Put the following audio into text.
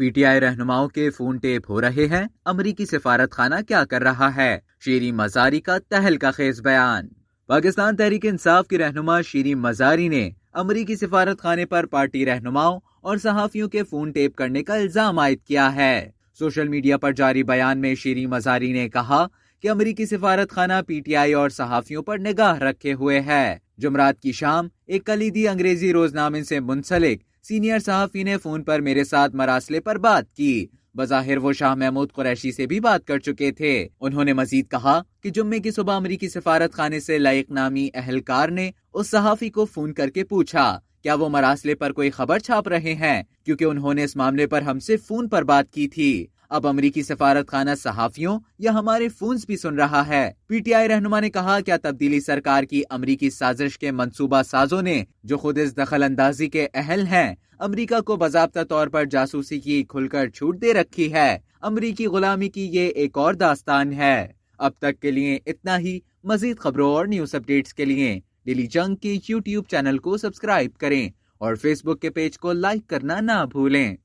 P T I رہنماؤں کے phone tape ہو رہے ہیں، امریکی سفارت خانہ کیا کر رہا ہے؟ شیریں مزاری کا تہلکہ خیز بیان۔ پاکستان تحریک انصاف کی رہنما شیریں مزاری نے امریکی سفارت خانے پر پارٹی رہنماؤں اور صحافیوں کے فون ٹیپ کرنے کا الزام عائد کیا ہے۔ سوشل میڈیا پر جاری بیان میں شیریں مزاری نے کہا کہ امریکی سفارت خانہ پی ٹی آئی اور صحافیوں پر نگاہ رکھے ہوئے ہے۔ جمعرات کی شام ایک کلیدی انگریزی روزنامے سے منسلک سینئر صحافی نے فون پر میرے ساتھ مراسلے پر بات کی۔ بظاہر وہ شاہ محمود قریشی سے بھی بات کر چکے تھے۔ انہوں نے مزید کہا کہ جمعے کی صبح امریکی سفارت خانے سے لائق نامی اہلکار نے اس صحافی کو فون کر کے پوچھا کیا وہ مراسلے پر کوئی خبر چھاپ رہے ہیں، کیونکہ انہوں نے اس معاملے پر ہم سے فون پر بات کی تھی۔ اب امریکی سفارت خانہ صحافیوں یا ہمارے فونز بھی سن رہا ہے۔ پی ٹی آئی رہنما نے کہا کیا تبدیلی سرکار کی امریکی سازش کے منصوبہ سازوں نے، جو خود اس دخل اندازی کے اہل ہیں، امریکہ کو باضابطہ طور پر جاسوسی کی کھل کر چھوٹ دے رکھی ہے؟ امریکی غلامی کی یہ ایک اور داستان ہے۔ اب تک کے لیے اتنا ہی۔ مزید خبروں اور نیوز اپڈیٹس کے لیے ڈیلی جنگ کے یوٹیوب چینل کو سبسکرائب کریں اور فیس بک کے پیج کو لائک کرنا نہ بھولیں۔